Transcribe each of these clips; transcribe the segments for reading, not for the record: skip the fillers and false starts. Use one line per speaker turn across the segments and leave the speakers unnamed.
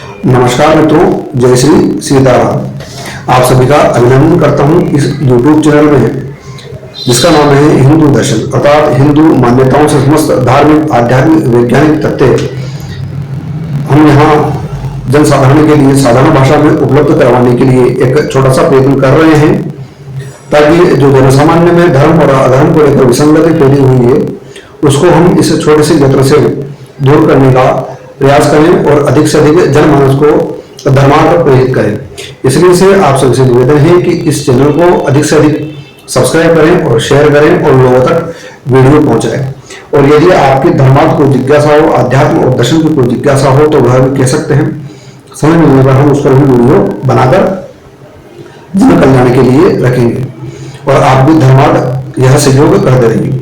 नमस्कार मित्रों, जय श्री सीताराम। आप सभी का अभिनंदन करता हूं इस YouTube चैनल में, जिसका नाम है हिंदू दर्शन, अर्थात हिंदू मान्यताओं से समस्त धार्मिक, आध्यात्मिक, वैज्ञानिक तथ्य हम यहाँ जनसाधारण के लिए साधारण भाषा में उपलब्ध करवाने के लिए एक छोटा सा प्रयत्न कर रहे हैं, ताकि जो जनसामान्य में धर्म और अधर्म को लेकर विसंगति फैली हुई है, उसको हम इस छोटे से यत्न से दूर करने का प्रयास करें और अधिक से अधिक जनमानस को धर्मार्थ प्रेरित करें। इसलिए से आप सभी से निवेदन है कि इस चैनल को अधिक से अधिक सब्सक्राइब करें और शेयर करें और लोगों तक वीडियो पहुंचाएं। और यदि आपकी धर्मार्थ को जिज्ञासा हो, अध्यात्म और दर्शन की कोई जिज्ञासा हो, तो वह भी कह सकते हैं। समय मिलने पर हम उस पर भी वीडियो बनाकर जन कल्याण के लिए रखेंगे और आप भी धर्मार्थ यह सहयोग करते रहिए।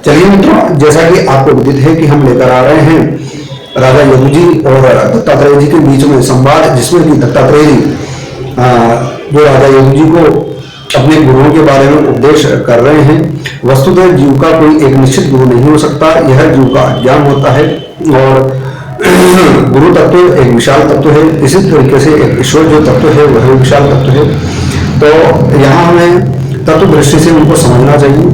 चलिए मित्रों, जैसा कि आपको विदित है कि हम लेकर आ रहे हैं राजा यदु जी और दत्तात्रेय जी के बीच में संवाद, जिसमें कि दत्तात्रेय जी जो राजा यदु जी को अपने गुरुओं के बारे में उपदेश कर रहे हैं। वस्तुतः जीव का कोई एक निश्चित गुरु नहीं हो सकता, यह जीव का ज्ञान होता है और गुरु तत्व एक विशाल तत्व है। इसी तरीके से एक ईश्वर जो तत्व है वह विशाल तत्व है। तो यहाँ हमें तत्व दृष्टि से उनको समझना चाहिए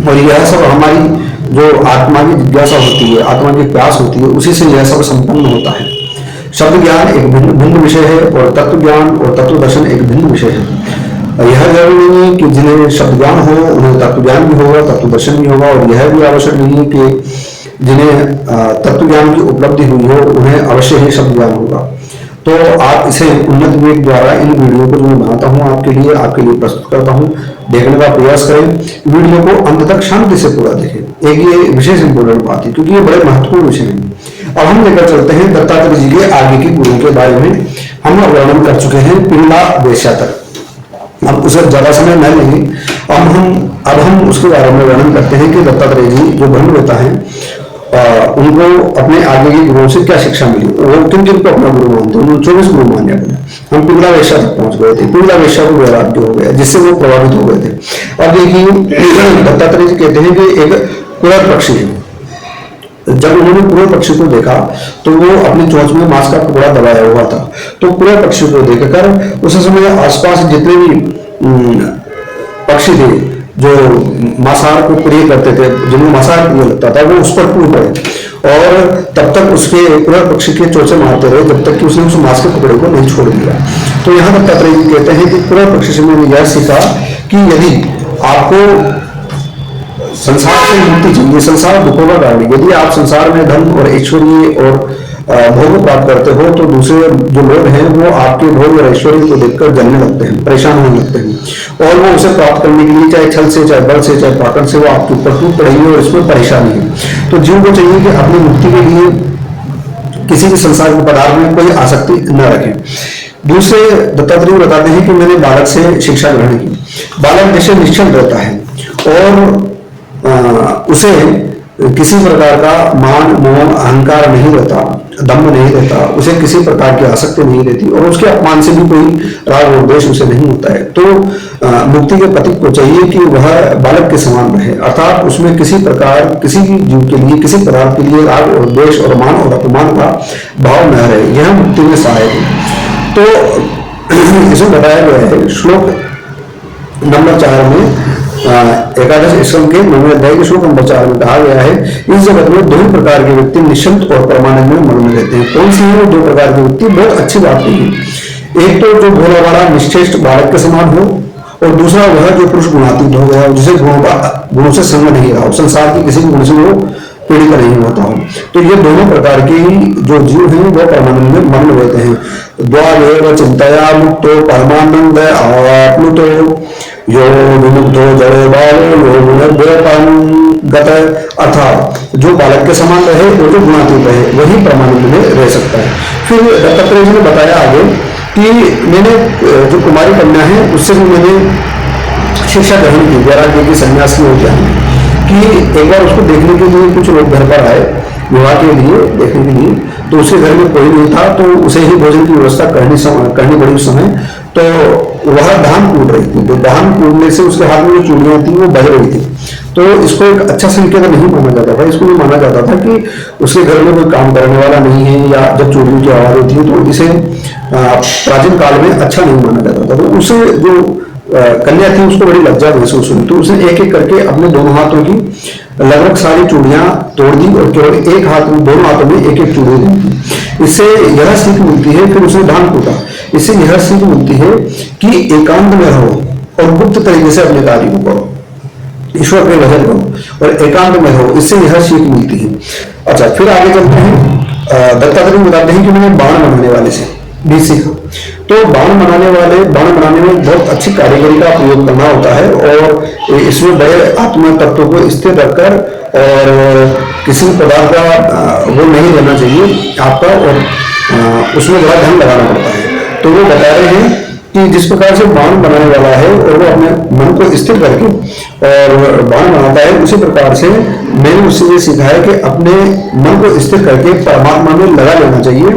और यह सब हमारी जो आत्मा की जिज्ञासा होती है, आत्मा की प्यास होती है, उसी से यह सब संपन्न होता है। शब्द ज्ञान एक भिन्न विषय है और तत्व ज्ञान और तत्व दर्शन एक भिन्न विषय है। यह जरूरी नहीं है कि जिन्हें शब्द ज्ञान हो उन्हें तत्व ज्ञान भी होगा, तत्व दर्शन भी होगा, और यह भी आवश्यक नहीं है कि जिन्हें तत्व ज्ञान की उपलब्धि हुई हो उन्हें अवश्य ही शब्द ज्ञान होगा। तो आप इसे उन्नत विवेक द्वारा इन वीडियो को जो मैं बनाता हूँ आपके लिए प्रस्तुत करता हूँ, देखने का प्रयास करें। वीडियो को अंत तक शांति से पूरा देखें। एक ये विशेष इंपोर्टेंट बात है, क्योंकि ये बड़े महत्वपूर्ण विषय हैं। अब हम लेकर चलते हैं दत्तात्रेय जी के आगे के गुरुओं के बारे में। हम वर्णन कर चुके हैं पिंगला वेश्या तक, अब उसे ज्यादा समय न लेंगे। अब हम उसके बारे में वर्णन करते हैं कि दत्तात्रेय जी जो ब्रह्मवेत्ता हैं उनको अपने आगे के गुरुओं से क्या शिक्षा मिली, वो किन किन को अपना गुरु मानते हैं। उन्होंने 24 गुरु माने अपने। हम पिंगला वेश्या तक पहुंच गए थे। पिंगला वेश्या को वैराग्य हो गया, जिससे वो प्रभावित हो गए थे। अब देखिए, दत्तात्रेय जी कहते हैं कि एक कुरर पक्षी है। जब उन्होंने कुरर पक्षी को देखा तो वो अपनी चोंच में मांस का टुकड़ा दबाया हुआ था। तो कुरर पक्षी को देखकर उस समय आसपास जितने भी पक्षी थे जो मांसाहार को प्रिय करते थे, जिन्हें मांसाहार प्रिय लगता था, वो उस पर टूट पड़े और तब तक उसके कुरर पक्षी के चोंचे मारते रहे जब तक कि उसने उस मांस के टुकड़े को नहीं छोड़ दिया। तो यहाँ दत्तात्रेय जी कहते हैं कि कुरर पक्षी से मैंने यह सीखा कि यदि आपको संसार से मुक्ति चाहिए, संसार दुखों का कारण, यदि आप संसार में धन और ऐश्वर्य और भोग प्राप्त करते हो तो दूसरे जो लोग हैं वो आपके भोग और ऐश्वर्य को देखकर जलने लगते हैं, परेशान होने लगते हैं, और वो उसे प्राप्त करने के लिए चाहे छल से, चाहे बल से, चाहे पाकड़ से वो आपके ऊपर टूट पड़ेगी और इसमें परेशानी है। तो जीव को चाहिए कि अपनी मुक्ति के लिए किसी भी संसार के पदार्थ में कोई आसक्ति न रखें। दूसरे दत्तात्रेय बताते हैं कि मैंने बालक से शिक्षा ग्रहण की। बालक जैसे निश्चल रहता है और उसे किसी प्रकार का मान, मोह, अहंकार नहीं रहता, दम्भ नहीं रहता, उसे किसी प्रकार की आसक्ति नहीं रहती और उसके अपमान से भी कोई राग और द्वेष उसे नहीं होता है। तो मुक्ति के पथिक को चाहिए कि वह बालक के समान रहे, अर्थात उसमें किसी प्रकार, किसी भी जीव के लिए, किसी पदार्थ के लिए राग और द्वेष और मान और अपमान का भाव न रहे। यह मुक्ति में सहायक है। तो इसमें बताया गया है श्लोक नंबर 4 में, एकादश स्कंद के 9वें अध्याय के श्लोक नंबर 4 में कहा गया है, इस जगत में 2 प्रकार के व्यक्ति निश्चिंत और परमानंद में मग्न रहते हैं। कौन सी है वो 2 प्रकार के व्यक्ति? बहुत अच्छी बात है। एक तो जो भोला वाला निश्चेष्ट बालक के समान हो, और दूसरा वह जो पुरुष गुणातीत हो गया, जिसे गुणों से संग नहीं रहा हो, संसार की किसी गुण से वो पीड़ित नहीं होता हो। तो ये दोनों प्रकार के जो जीव हैं वो परमानंद में मग्न रहते हैं। द्वारेव चिंतया मुक्तो परमानंद आप्लुतो यो विमुक्तो जड़ो बालो यो गुणोपगत, अर्थात जो बालक के समान रहे, वो जो गुणातीत रहे, वही परमानंद में रह सकता है। फिर दत्तात्रेय जी ने बताया आगे कि मैंने जो कुमारी कन्या है उससे भी मैंने शिक्षा ग्रहण की, वैराग्य की, सन्यास की हो जाए कि एक बार उसको देखने के लिए कुछ लोग घर पर आए विवाह के लिए देखने के लिए, तो उसके घर में कोई नहीं था, तो उसे ही भोजन की व्यवस्था करनी पड़ी उस समय। तो वह धान कूट रही थी, तो धान कूटने से उसके हाथ में जो चूड़ियां थी वो बह रही थी। तो तो इसको एक अच्छा संकेत नहीं माना जाता था। इसको ये माना जाता था कि उसके घर में कोई काम करने वाला नहीं है, या जब चोरियों की आवाज होती है तो इसे प्राचीन काल में अच्छा नहीं माना जाता था। तो उसे जो कन्या थी उसको बड़ी लज्जा महसूस हुई, तो उसने एक एक करके अपने दोनों हाथों की लगभग सारी चूड़ियां तोड़ दी और केवल एक हाथ में, दोनों हाथों में एक एक चूड़ी दी। इससे यह सीख मिलती है, फिर उसने धान कूटा, इससे यह सीख मिलती है कि एकांत में रहो और गुप्त तरीके से अपने कार्य को करो, ईश्वर के भजन करो और एकांत में रहो, इससे यह सीख मिलती है। अच्छा, फिर आगे चलते हैं। दत्तात्रेय बताते हैं कि मैंने बाण बनाने वाले से भी सीखा। तो बाण बनाने में बहुत अच्छी कारीगरी का प्रयोग करना होता है, और इसमें बड़े आत्म तत्वों को स्थिर रखकर और किसी पदार्थ का वो नहीं रहना चाहिए आपका, और उसमें बड़ा ध्यान लगाना पड़ता है। तो वो बता रहे हैं कि जिस प्रकार से बाण बनाने वाला है और वो अपने मन को स्थिर करके और बाण बनाता है, उसी प्रकार से मैंने उससे ये सीखा है कि अपने मन को स्थिर करके परमात्मा में लगा लेना चाहिए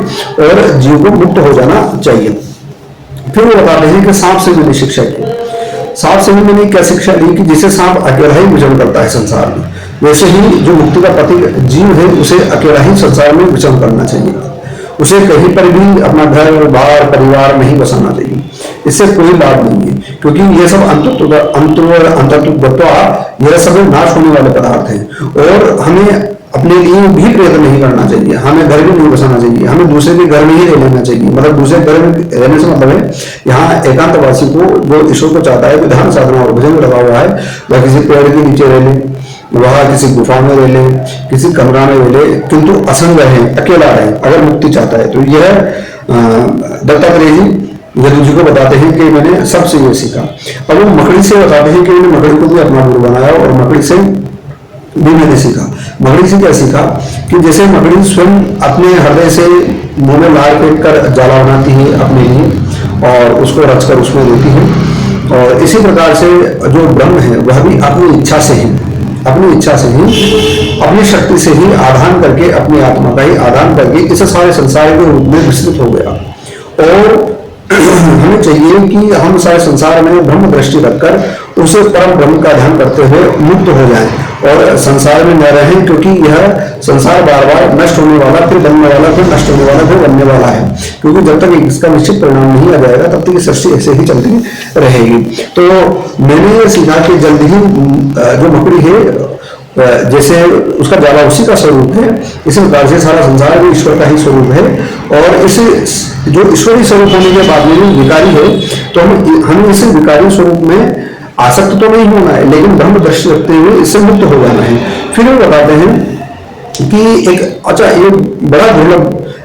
और जीव को मुक्त हो जाना चाहिए। फिर वो बताते हैं कि सांप से मैंने शिक्षा की। सांप से भी मैंने क्या शिक्षा ली कि जिसे सांप अकेला ही विचरण करता है संसार में, वैसे ही जो मुक्ति का प्रतीक जीव है उसे अकेला ही संसार में विचरण करना चाहिए। उसे कहीं पर भी अपना घर बार परिवार नहीं बसाना चाहिए, इससे कोई लाभ नहीं है, क्योंकि ये सब यह सब नाश होने वाले पदार्थ हैं, और हमें अपने लिए भी प्रयत्न नहीं करना चाहिए, हमें घर भी नहीं बसाना चाहिए, हमें दूसरे के घर में ही रह लेना चाहिए। मतलब दूसरे घर में रहने से मतलब है यहाँ एकांतवासी को जो ईश्वर को चाहता है, ध्यान साधना और भजन लगा हुआ है, वह किसी पेड़ के नीचे रह ले, वह किसी गुफा में रह ले, किसी कमरा में रह ले, किंतु असंग रहे, अकेला रहे, अगर मुक्ति चाहता है। तो यह दत्तात्रेय जी यदु जी को बताते हैं कि मैंने सबसे ये सीखा। अब वो मकड़ी से बताते हैं कि मैंने मकड़ी को भी अपना गुरु बनाया, और मकड़ी से भी मैंने सीखा। मकड़ी से क्या सीखा कि जैसे मकड़ी स्वयं अपने हृदय से मुंह में लार फेंक कर जाला बनाती है अपने लिए और उसको रचकर उसमें देती है, और इसी प्रकार से जो ब्रह्म है वह भी अपनी इच्छा से ही, अपनी शक्ति से ही आधान करके, अपनी आत्मा का ही आधान करके इस सारे संसार के रूप में विस्तृत हो गया। और हमें चाहिए कि हम सारे संसार में ब्रह्म दृष्टि रखकर उसे परम ब्रह्म का ध्यान करते हुए मुक्त हो जाएं और संसार में न रहें, क्योंकि यह संसार बार बार नष्ट होने वाला, फिर बनने वाला, फिर नष्ट होने वाला, फिर बनने वाला है। क्योंकि जब तक इसका निश्चित परिणाम नहीं आ जाएगा तब तक ये सृष्टि ऐसे ही चलती रहेगी। तो मैंने ये सीखा कि जल्द ही जो मकड़ी है जैसे उसका जाला उसी का स्वरूप है, इसी प्रकार से सारा संसार भी ईश्वर का ही स्वरूप है, और इस जो ईश्वरीय स्वरूप होने के बाद में भी विकारी है, तो हमें इस विकारी स्वरूप में आसक्त तो नहीं होना है, लेकिन ब्रह्म दृष्टि रखते हुए इससे मुक्त हो जाना है। फिर वो बताते हैं कि एक अच्छा ये बड़ा दुर्लभ,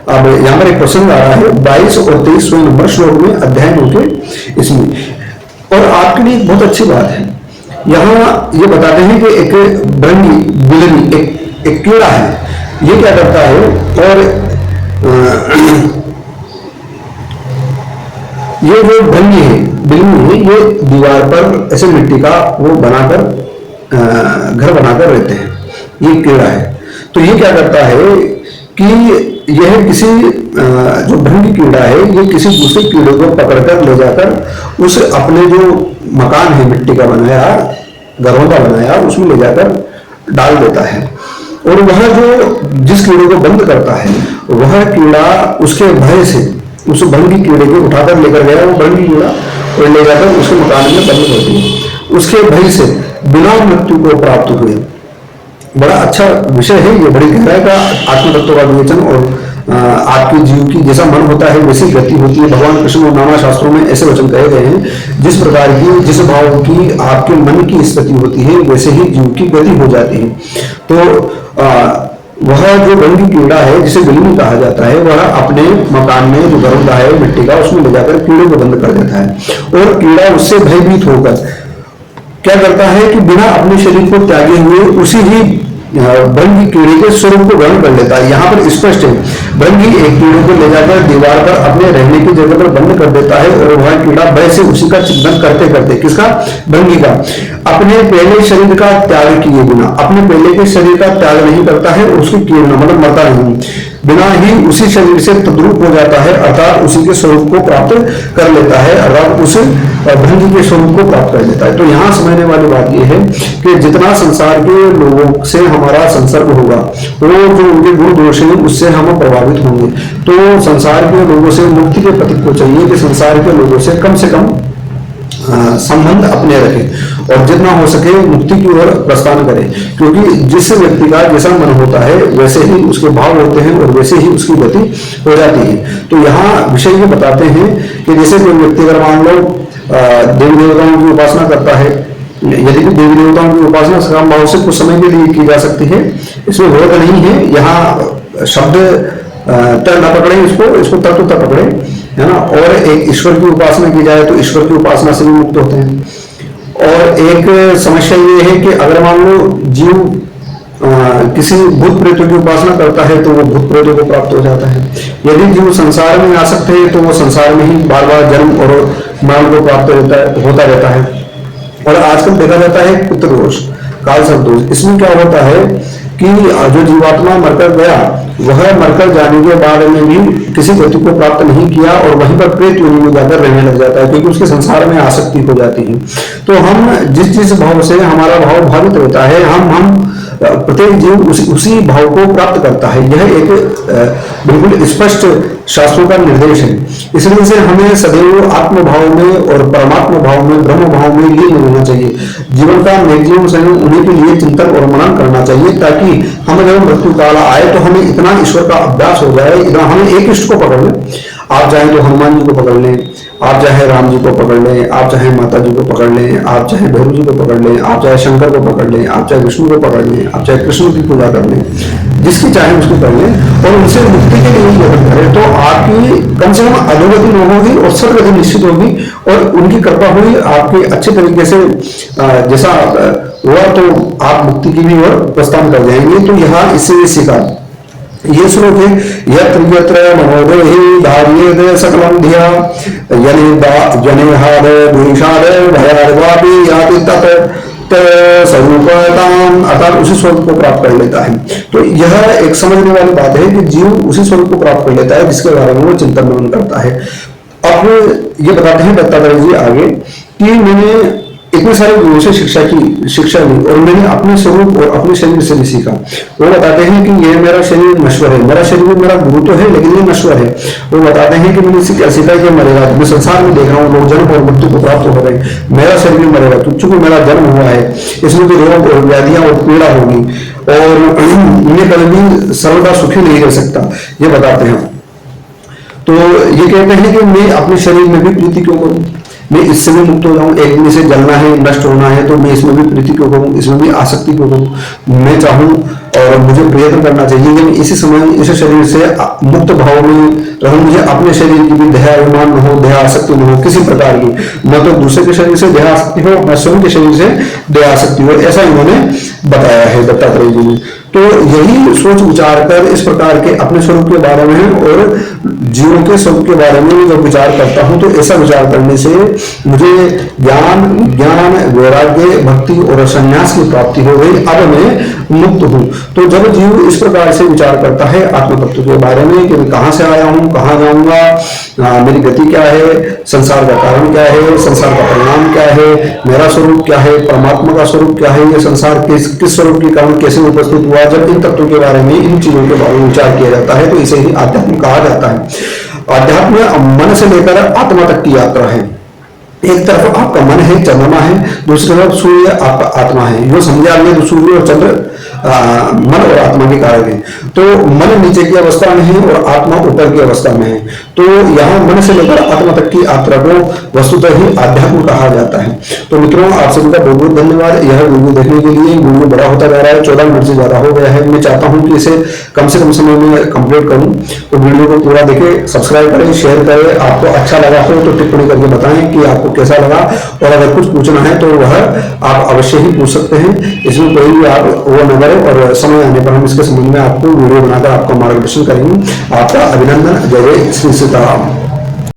अब यहाँ पर एक प्रसंग आ रहा है 22 और 23 नंबर श्लोक में अध्याय होके इसमें, और आपके लिए बहुत अच्छी बात है। यहाँ ये बताते हैं कि एक भृंगी बिलनी एक कीड़ा है, ये क्या करता है, और ये जो भृंगी है, बिलनी है, ये दीवार पर ऐसे मिट्टी का वो बनाकर घर बनाकर रहते हैं, ये कीड़ा है। तो ये क्या करता है कि यह किसी जो भृंगी कीड़ा है, ये किसी दूसरे कीड़े को पकड़कर ले जाकर उस अपने जो मकान है मिट्टी का बनाया, घरों का बनाया, उसमें ले जाकर डाल देता है, और वह जो जिस कीड़े को बंद करता है वह कीड़ा उसके भय से उस भृंगी कीड़े को उठाकर लेकर गया, वो भृंगी कीड़ा और ले जाकर उसके मकान में बंद कर दिया, उसके भय से बिना मृत्यु को प्राप्त हुए। बड़ा अच्छा विषय है ये, बड़ी गहराई का आत्म तत्व का विवेचन, और आपके जीव की जैसा मन होता है वैसी गति होती है। भगवान कृष्ण और नाना शास्त्रों में ऐसे वचन कहे गए हैं, जिस प्रकार की जिस भाव की आपके मन की स्थिति होती है वैसे ही जीव की गति हो जाती है। तो वह जो भृंगी कीड़ा है जिसे बिलनी कहा जाता है, वह अपने मकान में जो घरों का है मिट्टी का, उसमें ले जाकर कीड़े को बंद कर देता है, और कीड़ा उससे भयभीत होकर क्या करता है कि बिना अपने शरीर को त्यागे हुए उसी ही भृंगी कीड़े के स्वरूप को ग्रहण कर लेता है। यहाँ पर स्पष्ट है, भृंगी एक कीड़े को ले जाकर दीवार पर अपने रहने की जगह पर बंद कर देता है, और वह कीड़ा भय से उसी का चिंतन करते करते, किसका, भृंगी का, अपने पहले शरीर का त्याग किए बिना, अपने पहले के शरीर का त्याग नहीं करता है, उसकी कीड़ा मतलब मरता नहीं। बिना ही उसी शरीर से तद्रूप हो जाता है, अर्थात उसी के स्वरूप को प्राप्त कर लेता है, अर्थात उस भृंगी के स्वरूप को प्राप्त कर लेता है। तो यहाँ समझने वाली बात यह है कि जितना संसार के लोगों से हमारा संसर्ग होगा, वो जो उनके गुण दोष हैं उससे हम प्रभावित होंगे। तो संसार के लोगों से मुक्ति के प्रतीक को चाहिए कि संसार के लोगों से कम संबंध अपने रखें और जितना हो सके मुक्ति की ओर प्रस्थान करें, क्योंकि जिस व्यक्ति का जैसा मन होता है वैसे ही उसके भाव होते हैं और वैसे ही उसकी गति हो जाती है। तो यहाँ विषय ये बताते हैं कि जैसे कोई व्यक्ति अगर मान लो देवी देवताओं की उपासना करता है, यदि भी देवी देवताओं की उपासना सकाम भाव से कुछ समय के लिए की जा सकती है, इसमें विरोध नहीं है। यहाँ शब्द तर न पकड़े, इसको तत्व तक पकड़े, है ना। और एक ईश्वर की उपासना की जाए तो ईश्वर की उपासना से भी मुक्त होते हैं। और एक समस्या ये है कि अगर मान लो जीव किसी भूत प्रेतों की उपासना करता है तो वो भूत प्रेतों को प्राप्त हो जाता है। यदि जीव संसार में आ सकते हैं तो वो संसार में ही बार बार जन्म और मरण को प्राप्त होता रहता है। और आजकल देखा जाता है पितृ दोष, काल सर्प दोष। इसमें क्या होता है कि जो जीवात्मा मरकर गया वह मरकर जाने के बाद में भी किसी गति को प्राप्त नहीं किया और वहीं पर प्रेत योनि में जाकर रहने लग जाता है, क्योंकि उसके संसार में आसक्ति हो जाती है। तो हम जिस भाव से हमारा भाव भावित रहता है, हम प्रत्येक जीव उसी भाव को प्राप्त करता है। यह एक बिल्कुल स्पष्ट शास्त्रों का निर्देश है। इसलिए से हमें सदैव आत्म भाव में और परमात्मा भाव में, ब्रह्म भाव में लीन होना चाहिए। जीवन का मैक्सिमम समय उन्हीं के लिए चिंतन और मनन करना चाहिए, ताकि हमें जब मृत्यु काल आए तो हमें इतना ईश्वर का अभ्यास हो जाए, इतना हमें एक इष्ट को पकड़ लें। आप चाहे तो हनुमान जी को पकड़ लें, आप चाहे राम जी को पकड़ लें, आप चाहे माता जी को पकड़ लें, आप चाहे भैरव जी को पकड़ लें, आप चाहे शंकर को पकड़ लें, आप चाहे विष्णु को पकड़ लें, आप चाहे कृष्ण की पूजा कर लें, जिसकी चाहे उसको कर लें और उनसे मुक्ति के लिए यत्न करें, तो आपकी कम से कम अधोगति न होगी और सदगति निश्चित होगी और उनकी कृपा हुई आपके अच्छे तरीके से जैसा हुआ तो आप मुक्ति की भी ओर प्रस्थान कर जाएंगे। तो यहाँ इससे ये सीखा, ये श्लोक है, यत्र यत्र मनोदेहि धार्येत सकलं धिया जनेहाद द्वेषाद भयाद्वापि याति तत् स्वरूपताम, अर्थात उसी स्वरूप को प्राप्त कर लेता है। तो यह एक समझने वाली बात है कि जीव उसी स्वरूप को प्राप्त कर लेता है जिसके बारे में वो चिंतन मनन करता है। अब ये बताते हैं दत्तात्रेय जी आगे कि मैंने इतने सारे गुरुओं से शिक्षा ली और मैंने अपने स्वरूप और अपने शरीर से भी सीखा। वो बताते हैं कि ये मेरा शरीर नश्वर है, मेरा शरीर मेरा गुरु तो है लेकिन ये नश्वर है। वो बताते हैं कि मैंने सीखा कि मरेगा, मैं संसार में देख रहा हूँ लोग जन्म और मृत्यु को प्राप्त हो रहे, मेरा शरीर मरेगा, तो चूंकि मेरा जन्म हुआ है इसमें तो रोग और व्याधियां और पीड़ा होगी और मैं कभी भी सर्वदा सुखी नहीं रह सकता, ये बताते हैं। तो ये कहते हैं कि मैं अपने शरीर में भी प्रीति क्यों करूं, मैं इससे भी मुक्त हो जाऊं, एक दिन से जलना है, नष्ट होना है, तो मैं इसमें भी प्रीति क्यों करूं, इसमें भी आसक्ति क्यों करूं। मैं चाहूं और मुझे प्रयत्न करना चाहिए कि मैं इसी समय इस शरीर से मुक्त भाव में रहूं, मुझे अपने शरीर की भी देह अभिमान न हो, देह आसक्ति न हो किसी प्रकार की, न तो दूसरे के शरीर से देह आसक्ति हो, न स्वयं के शरीर से देह आसक्ति हो, ऐसा इन्होंने बताया है दत्तात्रेय जी ने। तो यही सोच विचार कर इस प्रकार के अपने स्वरूप के बारे में और जीवों के स्वरूप के बारे में जब विचार करता हूं तो ऐसा विचार करने से मुझे ज्ञान वैराग्य भक्ति और संन्यास की प्राप्ति हो गई, अब मैं मुक्त हूं। तो जब जीव इस प्रकार से विचार करता है आत्म तत्व के बारे में कि मैं कहां से आया हूं, कहां जाऊंगा, मेरी गति क्या है, संसार का कारण क्या है, संसार का परिणाम क्या है, मेरा स्वरूप क्या है, परमात्मा का स्वरूप क्या है, ये संसार किस स्वरूप के कारण कैसे उपस्थित हुआ, जब इन तत्वों के बारे में, इन चीजों के बारे में विचार किया जाता है तो इसे ही आध्यात्म कहा जाता है। आध्यात्म मन से लेकर आत्मा तक की यात्रा है। एक तरफ आपका मन है, चंद्रमा है, दूसरी तरफ सूर्य आपका आत्मा है। जो समझा लिया तो सूर्य और चंद्र मन और आत्मा के कारक है। तो मन नीचे की अवस्था में है और आत्मा ऊपर की अवस्था में है। तो यहाँ मन से लेकर आत्मा तक की यात्रा को वस्तुतः ही आध्यात्म कहा जाता है। तो मित्रों, आप सभी का बहुत बहुत धन्यवाद यह वीडियो देखने के लिए। वीडियो बड़ा होता जा रहा है, 14 मिनट से ज्यादा हो गया है। मैं चाहता हूँ कि इसे कम से कम समय में कंप्लीट करूँ। तो वीडियो को पूरा देखें, सब्सक्राइब करें, शेयर करें। आपको अच्छा लगा हो तो टिप्पणी करके बताएं कि आपको कैसा लगा, और अगर कुछ पूछना है तो वह आप अवश्य ही पूछ सकते हैं। इसमें कोई भी आप वो न करें, और समय आने पर हम इसके संबंध में आपको वीडियो बनाकर आपका मार्गदर्शन करेंगे। आपका अभिनंदन। जय जय श्री सीताराम।